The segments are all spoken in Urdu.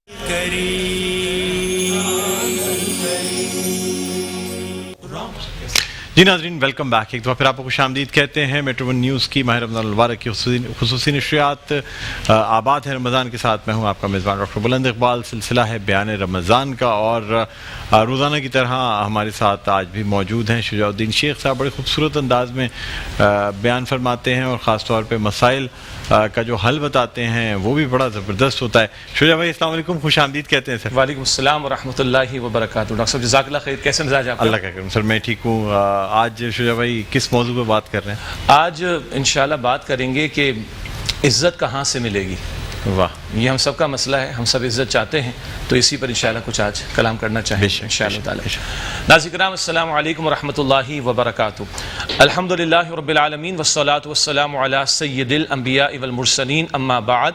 جی ناظرین، ویلکم بیک. ایک دفعہ پھر آپ کو خوش آمدید کہتے ہیں. میٹرو ون نیوز کی ماہ رمضان المبارک کی خصوصی نشریات آباد ہے رمضان کے ساتھ. میں ہوں آپ کا میزبان ڈاکٹر بلند اقبال. سلسلہ ہے بیان رمضان کا، اور روزانہ کی طرح ہمارے ساتھ آج بھی موجود ہیں شجاع الدین شیخ صاحب. بڑے خوبصورت انداز میں بیان فرماتے ہیں، اور خاص طور پہ مسائل کا جو حل بتاتے ہیں وہ بھی بڑا زبردست ہوتا ہے. شجاع بھائی السلام علیکم، خوش آمدید کہتے ہیں سر. وعلیکم السلام ورحمۃ اللہ وبرکاتہ. ڈاکٹر صاحب جزاک اللہ خیر. کیسے مزاج آپ؟ اللہ کا کرم سر، میں ٹھیک ہوں. آج شجاع بھائی کس موضوع پہ بات کر رہے ہیں؟ آج انشاءاللہ بات کریں گے کہ عزت کہاں سے ملے گی. واہ، یہ ہم سب کا مسئلہ ہے. ہم سب عزت چاہتے ہیں، تو اسی پر انشاءاللہ کچھ آج کلام کرنا چاہیں گے انشاءاللہ تعالی. ناظرین کرام، السلام علیکم ورحمۃ اللہ وبرکاتہ. الحمدللہ رب العالمین والصلاة والسلام علی سید الانبیاء والمرسلین، اما بعد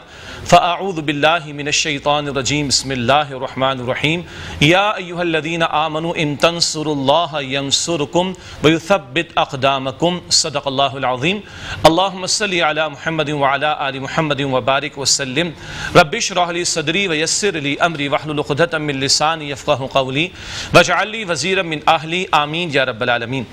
فاعوذ باللہ من الشیطان الرجیم. بسم اللہ الرحمن الرحیم. یا ایہا الذین آمنوا ان تنصروا اللہ ینصرکم ویثبت اقدامکم. صدق اللہ العظیم. اللہم صلی علی محمد وعلی آل محمد وبارک وسلم. رب اشرح لی صدری ویسر لی امری واحلل عقدۃ من لسانی یفقہوا قولی واجعل لی وزیرا من اہلی. آمین یا رب العالمین.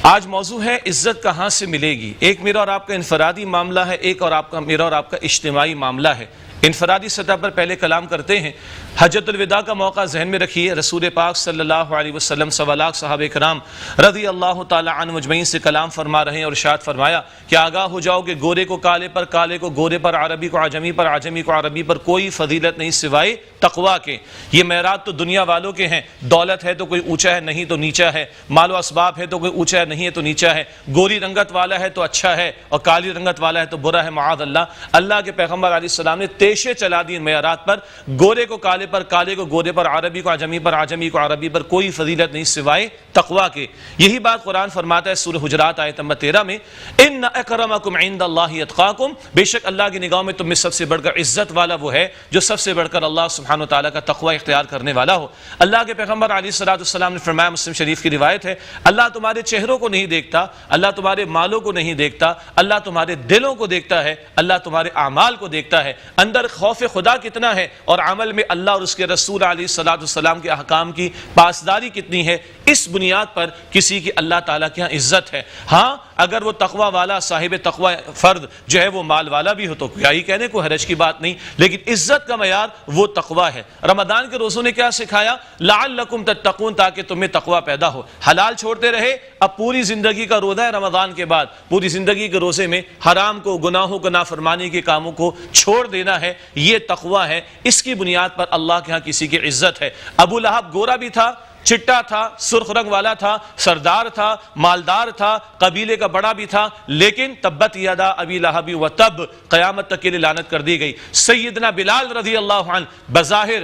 آج موضوع ہے عزت کہاں سے ملے گی. ایک میرا اور آپ کا انفرادی معاملہ ہے، ایک اور میرا اور آپ کا اجتماعی معاملہ ہے. انفرادی سطح پر پہلے کلام کرتے ہیں. حجۃ الوداع کا موقع ذہن میں رکھیے. رسول پاک صلی اللہ علیہ وسلم 1.25 لاکھ صحابہ کرام رضی اللہ تعالی عنہ مجمعین سے کلام فرما رہے ہیں، اور ارشاد فرمایا کہ آگاہ ہو جاؤ کہ گورے کو کالے پر، کالے کو گورے پر، عربی کو عجمی پر، عجمی کو عربی پر کوئی فضیلت نہیں سوائے تقویٰ کے. یہ معراج تو دنیا والوں کے ہیں. دولت ہے تو کوئی اونچا ہے، نہیں تو نیچا ہے. مال و اسباب ہے تو کوئی اونچا ہے، نہیں ہے تو نیچا ہے. گوری رنگت والا ہے تو اچھا ہے، اور کالی رنگت والا ہے تو برا ہے، معاذ اللہ. اللہ کے پیغمبر علیہ السلام نے تیشے چلا دی معراج پر. گورے کو کالے پر، کالے کو گورے پر، عربی کو عجمی پر، عجمی کو عربی پر کوئی فضیلت نہیں سوائے تقویٰ کے. یہی بات قرآن فرماتا ہے سورہ حجرات آیت نمبر 13 میں، ان اکرمکم عند اللہ اتقاکم. بے شک اللہ کی نگاہوں میں تم میں سب سے بڑھ کر عزت والا وہ ہے جو سب سے بڑھ کر اللہ سبحانہ و تعالیٰ کا تقویٰ اختیار کرنے والا ہو. اللہ کے پیغمبر علیہ السلام نے فرمایا، مسلم شریف کی روایت ہے، اللہ تمہارے چہروں کو نہیں دیکھتا، اللہ تمہارے مالوں کو نہیں دیکھتا، اللہ تمہارے دلوں کو دیکھتا ہے، اللہ تمہارے اعمال کو دیکھتا ہے. اندر خوف خدا کتنا ہے، اور عمل میں اللہ اور اس کے رسول علیہ السلام کے احکام کی پاسداری کتنی ہے، اس بنیاد پر کسی کی اللہ تعالیٰ کے ہاں عزت ہے. ہاں اگر وہ تقوی والا، صاحب تقوی فرد جو ہے وہ مال والا بھی ہو تو کیا ہی کہنے کو حرج کی بات نہیں، لیکن عزت کا معیار وہ تقوی ہے. رمضان کے روزوں نے کیا سکھایا؟ لعلکم تتقون، تاکہ تمہیں تقوی پیدا ہو. حلال چھوڑتے رہے. اب پوری زندگی کا روزہ ہے رمضان کے بعد، پوری زندگی کے روزے میں حرام کو، گناہوں کو، نافرمانی کے کاموں کو چھوڑ دینا ہے. یہ تقوی ہے. اس کی بنیاد پر اللہ کے ہاں کسی کی عزت ہے. ابو لہب گورا بھی تھا، چٹا تھا، سرخ رنگ والا تھا، سردار تھا، مالدار تھا، قبیلے کا بڑا بھی تھا، لیکن تبت یدا ابی لہب و تب، قیامت تک کے لیے لعنت کر دی گئی. سیدنا بلال رضی اللہ عنہ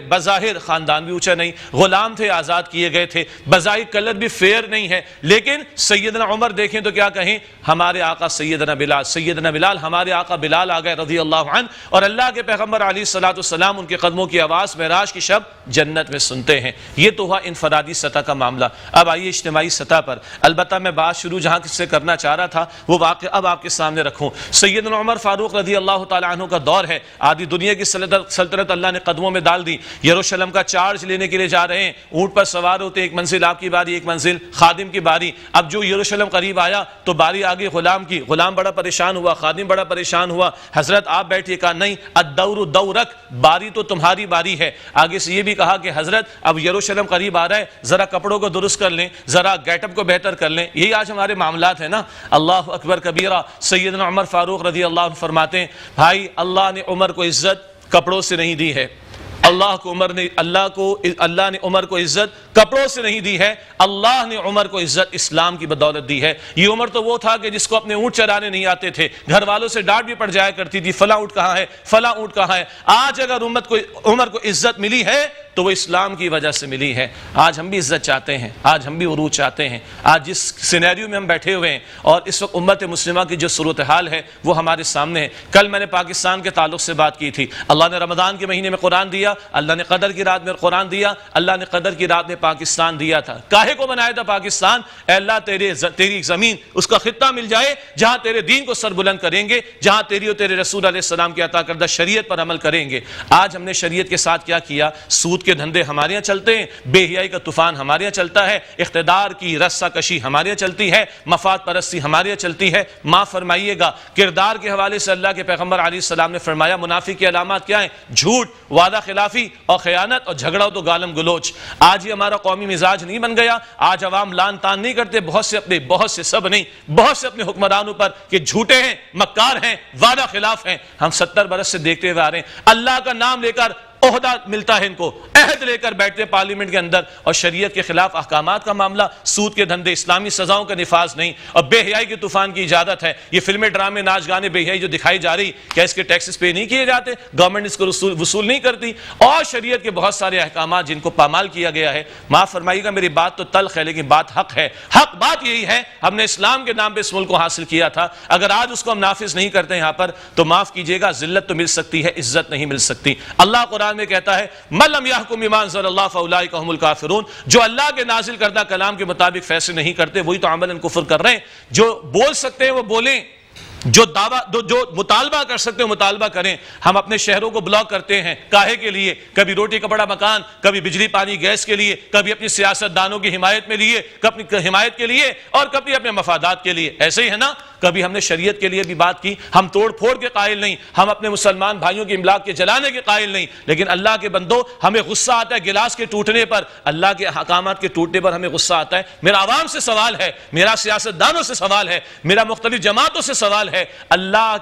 بظاہر خاندان بھی اونچا نہیں، غلام تھے، آزاد کیے گئے تھے، بظاہر کلر بھی فیئر نہیں ہے، لیکن سیدنا عمر دیکھیں تو کیا کہیں، ہمارے آقا سیدنا بلال ہمارے آقا بلال آ گئے رضی اللہ عنہ، اور اللہ کے پیغمبر علیہ السلام ان کے قدموں کی آواز معراج کی شب جنت میں سنتے ہیں. یہ تو ہوا انفرادی سطح کا معاملہ. اب آئیے اجتماعی سطح پر. البتہ میں بات شروع جہاں سے کرنا چاہ رہا تھا وہ واقعہ اب آپ کے سامنے رکھوں. سیدنا عمر فاروق رضی اللہ تعالیٰ عنہ کا دور ہے. آدھی دنیا کی سلطنت اللہ نے قدموں میں ڈال دی. یروشلم کا چارج لینے کے لیے جا رہے ہیں، اونٹ پر سوار ہوتے، ایک منزل آپ کی باری، ایک منزل خادم کی باری. اب جو یروشلم قریب آیا تو باری آگے غلام کی. غلام بڑا پریشان ہوا، خادم بڑا پریشان ہوا. حضرت آپ بیٹھیے. کہا نہیں، الدور دورک، باری تو تمہاری باری ہے. آگے سے یہ بھی کہا کہ حضرت اب یروشلم قریب آ رہا ہے، ذرا کپڑوں کو درست کر لیں، ذرا گیٹ اپ کو بہتر کر لیں. یہی آج ہمارے معاملات ہیں نا. اللہ اکبر کبیرہ. سیدنا عمر فاروق رضی اللہ عنہ فرماتے ہیں، بھائی اللہ نے عمر کو عزت کپڑوں سے نہیں دی ہے. اللہ نے عمر کو عزت کپڑوں سے نہیں دی ہے، اللہ نے عمر کو عزت اسلام کی بدولت دی ہے. یہ عمر تو وہ تھا کہ جس کو اپنے اونٹ چرانے نہیں آتے تھے، گھر والوں سے ڈانٹ بھی پڑ جایا کرتی تھی، فلاں اونٹ کہاں ہے، فلاں اونٹ کہاں ہے. آج اگر عمر کو عزت ملی ہے تو وہ اسلام کی وجہ سے ملی ہے۔ آج ہم بھی عزت چاہتے ہیں، آج ہم بھی عروج چاہتے ہیں، آج جس سینیریو میں ہم بیٹھے ہوئے ہیں اور اس وقت امت مسلمہ کی جو صورتحال ہے وہ ہمارے سامنے ہے۔ کل میں نے پاکستان کے تعلق سے بات کی تھی، اللہ نے رمضان کے مہینے میں قرآن دیا، اللہ نے قدر کی رات میں قرآن دیا، اللہ نے قدر کی رات میں پاکستان دیا تھا۔ کاہے کو بنایا تھا پاکستان؟ اے اللہ تیری زمین، اس کا خطہ مل جائے جہاں تیرے دین کو سر بلند کریں گے، جہاں تیری اور تیرے رسول علیہ السلام کی عطا کردہ شریعت پر عمل کریں گے۔ آج ہم نے شریعت کے ساتھ کیا کیا؟ سود کے دھندے ہمارے یہاں چلتے ہیں، بے حیائی کا طوفان ہمارے یہاں چلتا ہے، اقتدار کی رسہ کشی ہمارے یہاں چلتی ہے، مفاد پرستی ہمارے یہاں چلتی ہے۔ معاف فرمائیے گا، کردار کے حوالے سے اللہ کے پیغمبر علیہ السلام نے فرمایا منافق کی علامات کیا ہیں؟ جھوٹ، وعدہ خلافی اور خیانت، اور جھگڑا تو گالم گلوچ۔ آج یہ ہمارا قومی مزاج نہیں بن گیا، آج عوام لان تان نہیں کرتے بہت سے اپنے حکمرانوں پر کہ جھوٹے ہیں، مکار ہیں، وعدہ خلاف ہیں۔ ہم 70 برس سے دیکھتے ہوئے آ رہے ہیں، اللہ کا نام لے کر عہدہ ملتا ہے ان کو، عہد لے کر بیٹھتے پارلیمنٹ کے اندر، اور شریعت کے خلاف احکامات کا معاملہ، سود کے دھندے، اسلامی سزاؤں کا نفاذ نہیں، اور بے حیائی کے طوفان کی اجازت ہے۔ یہ فلمیں، ڈرامے، ناچ گانے، بے حیائی جو دکھائی جا رہی، کیا اس کے ٹیکسز پے نہیں کیے جاتے؟ گورنمنٹ اس کو وصول نہیں کرتی؟ اور شریعت کے بہت سارے احکامات جن کو پامال کیا گیا ہے۔ معاف فرمائیے گا، میری بات تو تلخ ہے لیکن بات حق ہے۔ حق بات یہی ہے، ہم نے اسلام کے نام پہ اس ملک کو حاصل کیا تھا، اگر آج اس کو ہم نافذ نہیں کرتے یہاں پر تو معاف کیجیے گا، ذلت تو مل سکتی ہے، عزت نہیں مل سکتی۔ اللہ قرآن میں کہتا ہے مَن لَمْ يَحْكُم بِمَا أَنزَلَ اللَّهُ فَأُولَٰئِكَ هُمُ الْكَافِرُونَ، جو اللہ کے نازل کردہ کلام کے مطابق فیصلے نہیں کرتے وہی تو عملاً کفر کر رہے ہیں۔ جو بول سکتے ہیں وہ بولیں، جو مطالبہ کر سکتے ہیں مطالبہ کریں۔ ہم اپنے شہروں کو بلاک کرتے ہیں، کاہے کے لیے؟ کبھی روٹی کپڑا مکان، کبھی بجلی پانی گیس کے لیے، کبھی اپنی سیاست دانوں کی حمایت میں لیے، کبھی حمایت کے لیے، اور کبھی اپنے مفادات کے لیے۔ ایسے ہی ہے نا، کبھی ہم نے شریعت کے لیے بھی بات کی، ہم توڑ پھوڑ کے قائل نہیں، ہم اپنے مسلمان بھائیوں کی املاک کے جلانے کے قائل نہیں، لیکن اللہ کے بندو ہمیں غصہ آتا ہے گلاس کے ٹوٹنے پر، اللہ کے احکامات کے ٹوٹنے پر ہمیں غصہ آتا ہے۔ میرا عوام سے سوال ہے، میرا سیاست دانوں سے سوال ہے، میرا مختلف جماعتوں سے سوال ہے، اللہ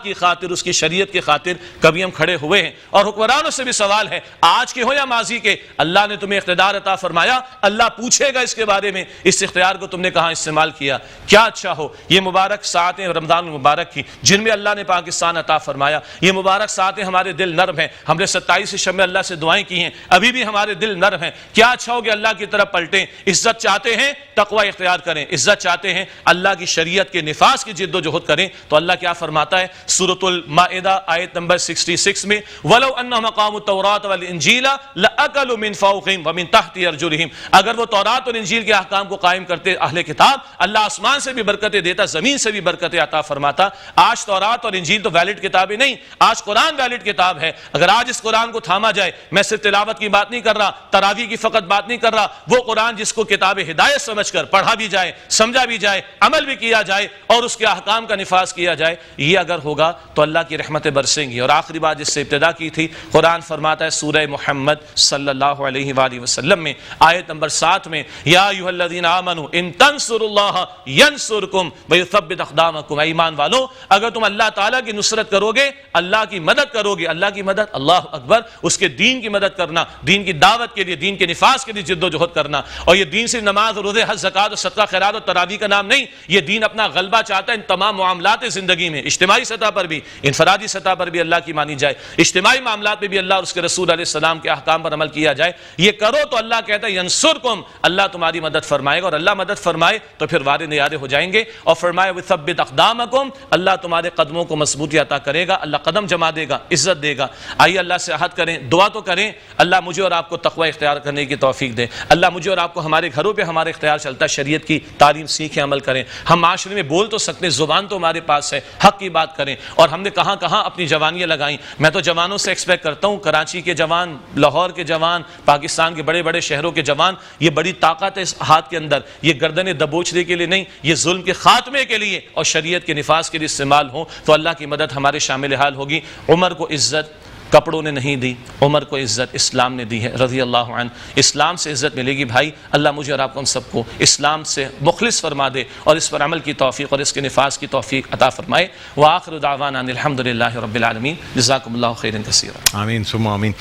کی خاطر اس کی شریعت کی خاطر کبھی ہم کھڑے ہوئے ہیں؟ اور حکمرانوں سے بھی سوال ہے، آج کے ہو یا ماضی کے، اللہ نے تمہیں اقتدار عطا فرمایا، اللہ پوچھے گا اس کے بارے میں، اس اختیار کو تم نے کہاں استعمال کیا؟ کیا اچھا ہو؟ یہ مبارک ساعتیں رمضان المبارک کی جن میں اللہ نے پاکستان عطا فرمایا، یہ مبارک ساعتیں ہمارے دل نرم ہیں، ہم نے 27 شب میں اللہ سے دعائیں کی ہیں، ابھی بھی ہمارے دل نرم ہیں۔ کیا اچھا ہو کہ اللہ کی طرف پلٹیں، عزت چاہتے ہیں تقوی اختیار کریں، عزت چاہتے ہیں اللہ کی شریعت کے نفاذ کی جد و جہد کریں، تو اللہ کیا فرماتا ہے سورۃ المائدہ آیت نمبر 66 میں وَلَوْ أَنَّهُمْ أَقَامُوا التَّوْرَاةَ وَالْإِنْجِيلَ لَأَكَلُوا مِنْ فَوْقِهِمْ وَمِنْ تَحْتِ أَرْجُلِهِمْ، اگر وہ تورات اور انجیل کے احکام کو قائم کرتے اہل کتاب، اللہ آسمان سے بھی برکتیں دیتا، زمین سے بھی برکتیں عطا فرماتا۔ آج تورات اور انجیل تو ویلڈ کتابیں نہیں، آج قرآن ویلڈ کتاب ہے۔ اگر آج اس قرآن کو تھاما جائے، میں صرف تلاوت کی بات نہیں کر رہا، تراویح کی فقط بات نہیں کر رہا، وہ قرآن جس کو کتاب ہدایت سمجھ کر پڑھا بھی جائے، سمجھا بھی جائے، عمل بھی کیا جائے اور اس کے احکام کا نفاذ کیا جائے، یہ اگر ہوگا تو اللہ کی رحمتیں برسیں گی۔ اور آخری بات جس سے ابتدا کی تھی، قرآن فرماتا ہے سورہ محمد صلی اللہ علیہ وآلہ وسلم میں آیت نمبر 7 میں یا ایھا الذین آمنوا ان تنصروا اللہ ینصرکم ویثبت اقدامکم، ایمان والو اگر تم اللہ تعالیٰ کی نصرت کرو گے، اللہ کی مدد کرو گے، اللہ کی مدد، اللہ اکبر، اس کے دین کی مدد کرنا، دین کی دعوت کے لیے، دین کے نفاذ کے لیے جد و جہد کرنا۔ اور یہ دین صرف نماز روزے حج زکوٰۃ اور صدقہ خیرات اور تراویح کا نام نہیں، یہ دین اپنا غلبہ چاہتا ہے ان تمام معاملات زندگی میں، اجتماعی سطح پر بھی، انفرادی سطح پر بھی اللہ کی مانی جائے، اجتماعی معاملات میں بھی اللہ اور اس کے رسول علیہ السلام کے احکام پر عمل کیا جائے۔ یہ کرو تو اللہ کہتا ہے ینصرکم، اللہ تمہاری مدد فرمائے گا، اور اللہ مدد فرمائے تو پھر وارے نیارے ہو جائیں گے۔ اور فرمایا وثبت اقدامکم، اللہ تمہارے قدموں کو مضبوطی عطا کرے گا، اللہ قدم جما دے گا، عزت دے گا۔ آئیے اللہ سے عہد کریں، دعا تو کریں، اللہ مجھے اور آپ کو تقوی اختیار کرنے کی توفیق دے، اللہ مجھے اور آپ کو ہمارے گھروں پہ ہمارے اختیار چلتا ہے شریعت کی تعلیم سیکھیں، عمل کریں۔ ہم معاشرے میں بول تو سکتے، زبان تو ہمارے پاس ہے، حق کی بات کریں۔ اور ہم نے کہاں کہاں اپنی جوانیاں لگائیں، میں تو جوانوں سے ایکسپیکٹ کرتا ہوں، کراچی کے جوان، لاہور کے جوان، پاکستان کے بڑے بڑے شہروں کے جوان، یہ بڑی طاقت ہے اس ہاتھ کے اندر، یہ گردنیں دبوچنے کے لیے نہیں، یہ ظلم کے خاتمے کے لیے اور شریعت کے نفاذ کے لیے استعمال ہوں تو اللہ کی مدد ہمارے شامل حال ہوگی۔ عمر کو عزت کپڑوں نے نہیں دی، عمر کو عزت اسلام نے دی ہے رضی اللہ عنہ۔ اسلام سے عزت ملے گی بھائی، اللہ مجھے اور آپ کو ہم سب کو اسلام سے مخلص فرما دے اور اس پر عمل کی توفیق اور اس کے نفاذ کی توفیق عطا فرمائے۔ وآخر دعوانا ان الحمدللہ رب العالمین، جزاکم اللہ خیرا کثیرا۔ آمین ثم آمین۔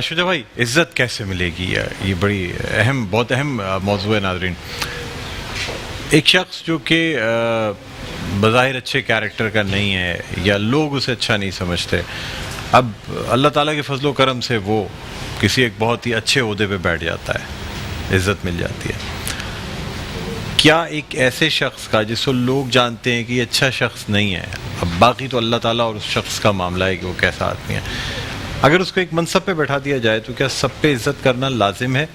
شجاع بھائی، عزت کیسے ملے گی؟ یہ بڑی اہم، بہت اہم موضوع ہے ناظرین۔ ایک شخص جو کہ بظاہر اچھے کیریکٹر کا نہیں ہے یا لوگ اسے اچھا نہیں سمجھتے، اب اللہ تعالیٰ کے فضل و کرم سے وہ کسی ایک بہت ہی اچھے عہدے پہ بیٹھ جاتا ہے، عزت مل جاتی ہے، کیا ایک ایسے شخص کا جس کو لوگ جانتے ہیں کہ یہ اچھا شخص نہیں ہے، اب باقی تو اللہ تعالیٰ اور اس شخص کا معاملہ ہے کہ وہ کیسا آدمی ہے، اگر اس کو ایک منصب پہ بیٹھا دیا جائے تو کیا سب پہ عزت کرنا لازم ہے؟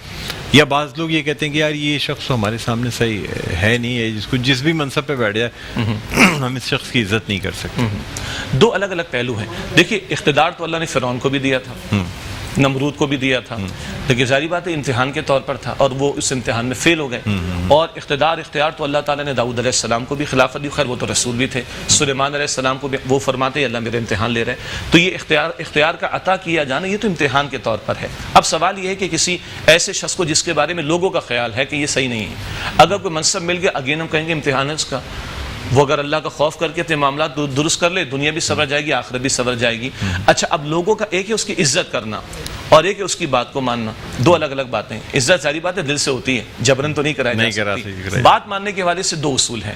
یا بعض لوگ یہ کہتے ہیں کہ یار یہ شخص تو ہمارے سامنے صحیح ہے نہیں ہے، جس کو جس بھی منصب پہ بیٹھ جائے ہم اس شخص کی عزت نہیں کر سکتے؟ دو الگ الگ پہلو ہیں. دیکھیے اقتدار تو اللہ نے فرعون کو بھی دیا تھا، نمرود کو بھی دیا تھا، لیکن ظاہری بات ہے امتحان کے طور پر تھا اور وہ اس امتحان میں فیل ہو گئے. اور اختیار تو اللہ تعالیٰ نے داؤد علیہ السلام کو بھی خلافت دی، خیر وہ تو رسول بھی تھے، سلیمان علیہ السلام کو بھی وہ فرماتے ہیں اللہ میرے امتحان لے رہے ہیں. تو یہ اختیار کا عطا کیا جانا یہ تو امتحان کے طور پر ہے. اب سوال یہ ہے کہ کسی ایسے شخص کو جس کے بارے میں لوگوں کا خیال ہے کہ یہ صحیح نہیں ہے، اگر کوئی منصب مل گیا اگین ہم کہیں گے امتحان ہے اس کا، وہ اگر اللہ کا خوف کر کے اپنے معاملات درست کر لے دنیا بھی سنور جائے گی آخرت بھی سنور جائے گی. اچھا اب لوگوں کا ایک ہے اس کی عزت کرنا اور ایک ہے اس کی بات کو ماننا، دو الگ الگ باتیں. عزت ساری بات ہے دل سے ہوتی ہے، جبرن تو نہیں کرائی جا سکتی. بات ماننے کے حوالے سے دو اصول ہیں.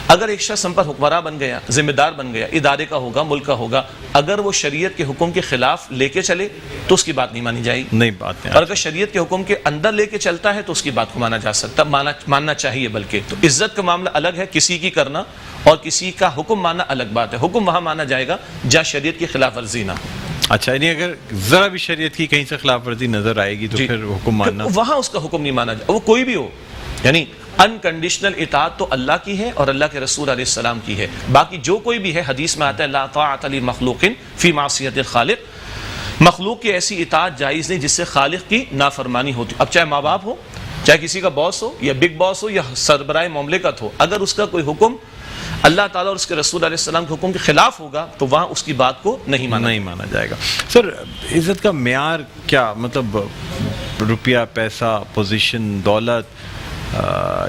اگر ایک شخص ہم پر حکمراں بن گیا، ذمہ دار بن گیا، ادارے کا ہوگا، ملک کا ہوگا، اگر وہ شریعت کے حکم کے خلاف لے کے چلے تو اس کی بات نہیں مانی جائے گی، اور اگر شریعت کے حکم کے اندر لے کے چلتا ہے تو اس کی بات کو مانا جا سکتا، ماننا چاہیے. بلکہ تو عزت کا معاملہ الگ ہے، کسی کی کرنا اور کسی کا حکم ماننا الگ بات ہے. حکم وہاں مانا جائے گا جہاں شریعت کی خلاف ورزی نہ ہو. اچھا یعنی اگر ذرا بھی شریعت کی کہیں سے خلاف ورزی نظر آئے گی تو پھر حکم ماننا، وہاں اس کا حکم نہیں مانا جائے، وہ کوئی بھی ہو. یعنی انکنڈیشنل اطاعت تو اللہ کی ہے اور اللہ کے رسول علیہ السلام کی ہے. باقی جو کوئی بھی ہے حدیث میں آتا ہے لا طاعۃ لمخلوق فی معصیۃ الخالق، مخلوق کی ایسی اطاعت جائز نہیں جس سے خالق کی نافرمانی ہوتی. اب چاہے ماں باپ ہو، چاہے کسی کا باس ہو یا بگ باس ہو یا سربراہ مملکت ہو، اگر اس کا کوئی حکم اللہ تعالیٰ اور اس کے رسول علیہ السلام کے حکم کے خلاف ہوگا تو وہاں اس کی بات کو نہیں مانا جائے گا. سر عزت کا معیار کیا، مطلب روپیہ، پیسہ، پوزیشن، دولت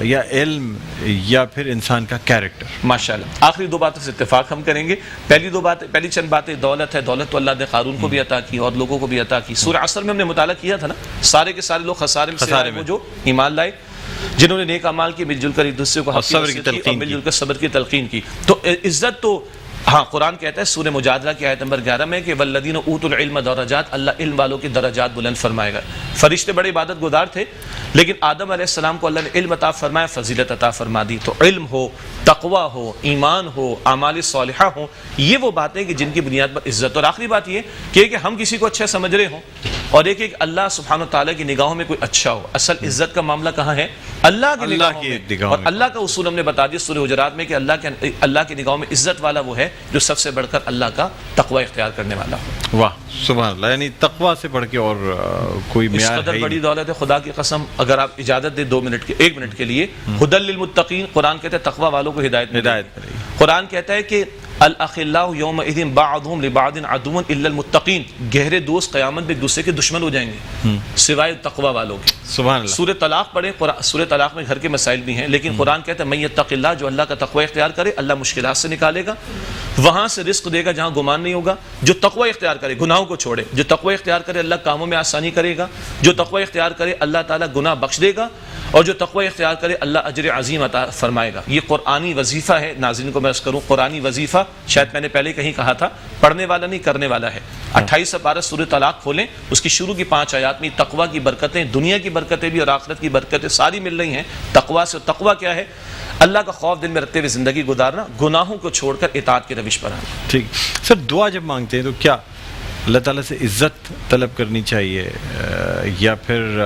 یا علم یا پھر انسان کا کیریکٹر؟ ماشاءاللہ آخری دو باتوں سے اتفاق ہم کریں گے. پہلی چند باتیں دولت ہے. دولت تو اللہ نے قارون کو بھی عطا کی اور لوگوں کو بھی عطا کی. سورہ عصر میں ہم نے مطالعہ کیا تھا نا، سارے کے سارے لوگ خسارے میں جو ایمان لائے، جنہوں نے نیک اعمال کی، مل جل کر ایک دوسرے کو مل جل کر صبر کی تلقین کی. تو عزت تو ہاں قرآن کہتا ہے سورہ مجادلہ کی آیت نمبر 11 میں کہ والذین اوتوا العلم درجات، اللہ علم والوں کے درجات بلند فرمائے گا. فرشتے بڑے عبادت گزار تھے لیکن آدم علیہ السلام کو اللہ نے علم عطا فرمایا، فضیلت عطا فرما دی. تو علم ہو، تقوی ہو، ایمان ہو، اعمال صالحہ ہو، یہ وہ باتیں کہ جن کی بنیاد پر عزت. اور آخری بات یہ کہ ہم کسی کو اچھا سمجھ رہے ہوں اور ایک اللہ سبحانہ وتعالیٰ کی نگاہوں میں کوئی اچھا ہو. اصل عزت کا معاملہ کہاں ہے؟ اللہ کی نگاہوں میں. اور اللہ کا اصول ہم نے بتا دیا سورہ حجرات میں کہ اللہ کی نگاہوں میں عزت والا وہ ہے جو سب سے بڑھ کر اللہ کا تقوی اختیار کرنے والا ہو. واہ سبحان اللہ، یعنی تقوی سے بڑھ کے اور کوئی معیار ہے؟ اس قدر بڑی دولت ہے، خدا کی قسم. اگر آپ اجازت دیں 1 منٹ کے لیے، ہدی للمتقین، قرآن کہتا ہے تقوی والوں کو ہدایت ملے گی. قرآن کہتا ہے کہ الاخلاء یومئذ بعضهم لبعض عدو الا المتقین، گہرے دوست قیامت میں ایک دوسرے کے دشمن ہو جائیں گے سوائے تقوی والوں کے. سبحان اللہ. سورہ طلاق پڑھیں، سورہ طلاق میں گھر کے مسائل بھی ہیں لیکن قرآن کہتا ہے من یتق اللہ، جو اللہ کا تقوی اختیار کرے اللہ مشکلات سے نکالے گا، وہاں سے رزق دے گا جہاں گمان نہیں ہوگا. جو تقوی اختیار کرے گناہوں کو چھوڑے، جو تقوی اختیار کرے اللہ کاموں میں آسانی کرے گا، جو تقوی اختیار کرے اللہ تعالیٰ گناہ بخش دے گا، اور جو تقوی اختیار کرے اللہ اجر عظیم عطا فرمائے گا. یہ قرآنی وظیفہ ہے. ناظرین کو میں عرض کروں قرآنی وظیفہ شاید میں نے پہلے کہیں کہا تھا، پڑھنے والا نہیں کرنے والا ہے. 28 پارہ سورہ طلاق کھولیں، اس کی شروع کی 5 آیات میں تقوی کی برکتیں، دنیا کی برکتیں بھی اور آخرت کی برکتیں ساری مل رہی ہیں تقوی سے. تقوی کیا ہے؟ اللہ کا خوف دل میں رکھتے ہوئے زندگی گزارنا، گناہوں کو چھوڑ کر اطاعت کی روش پر آنا. ٹھیک سر، دعا جب مانگتے ہیں تو کیا اللہ تعالیٰ سے عزت طلب کرنی چاہیے یا پھر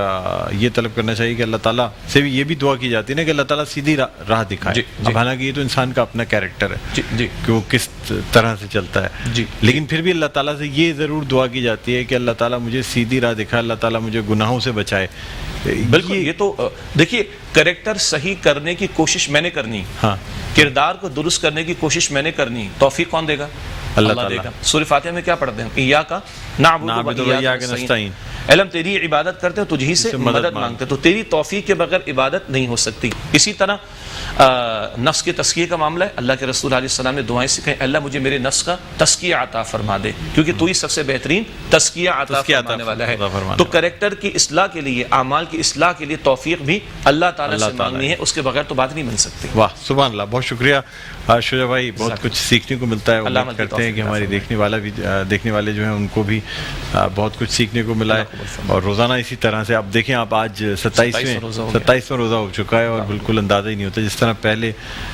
یہ طلب کرنا چاہیے کہ اللہ تعالیٰ سے بھی یہ بھی دعا کی جاتی ہے نا کہ اللہ تعالیٰ سیدھی راہ دکھائے؟ اب حالانکہ یہ تو انسان کا اپنا کیریکٹر ہے کہ وہ کس طرح سے چلتا ہے، لیکن پھر بھی اللہ تعالیٰ سے یہ ضرور دعا کی جاتی ہے کہ اللہ تعالیٰ مجھے سیدھی راہ دکھائے، اللہ تعالیٰ مجھے گناہوں سے بچائے. بالکل. یہ تو دیکھیے کریکٹر صحیح کرنے کی کوشش میں نے کرنی، ہاں کردار کو درست کرنے کی کوشش میں نے کرنی، توفیق کون دے گا؟ اللہ دے گا. سورہ فاتحہ میں کیا پڑھتے ہیں؟ ایاک نعبد و ایاک نستعین. علم تیری عبادت کرتے ہیں تجھی سے مدد مانگتے، تو تیری توفیق کے بغیر عبادت نہیں ہو سکتی. اسی طرح نفس کے تزکیے کا معاملہ ہے. اللہ کے رسول علیہ السلام نے دعائیں سکھائیں، اللہ مجھے میرے نفس کا تزکیہ عطا فرما دے کیونکہ تو ہی سب سے بہترین تزکیہ عطا فرمانے والا ہے. تو کریکٹر کی اصلاح کے لیے، اعمال کی اصلاح کے لیے توفیق بھی اللہ تعالیٰ سے مانگنی ہے، اس کے بغیر تو بات نہیں بن سکتی. واہ سبحان اللہ، بہت شکریہ شجاع بھائی، بہت کچھ سیکھنے کو ملتا ہے. امید کرتے ہیں کہ ہماری دیکھنے والے جو ہیں ان کو بھی بہت کچھ سیکھنے کو ملا ہے. قبول فرمائے. اور روزانہ اسی طرح سے اب دیکھیں آپ آج 27واں روزہ ہو چکا ہے اور بالکل اندازہ ہی نہیں ہوتا جس طرح پہلے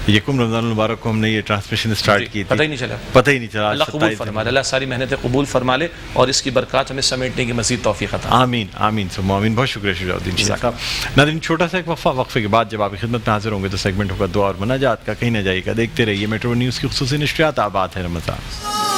یکم رمضان المبارک کو ہم نے یہ ٹرانسمیشن سٹارٹ کی تھی پتہ ہی نہیں چلا. پتہ ہی نہیں چلا. اللہ قبول فرما لے, اللہ ساری محنتیں قبول فرما لے اور اس کی برکات ہمیں سمیٹنے کی مزید توفیق عطا. آمین آمین ثم آمین. بہت شکریہ شجاع الدین صاحب. ناظرین چھوٹا سا ایک وقفے کے بعد جب آپ کی خدمت میں حاضر ہوں گے تو سیگمنٹ ہوگا دعا اور مناجات کا. کہیں نہ جائیے گا, دیکھتے رہیے میٹرو نیوز کی خصوصی نشریات. آباد ہے رمضان.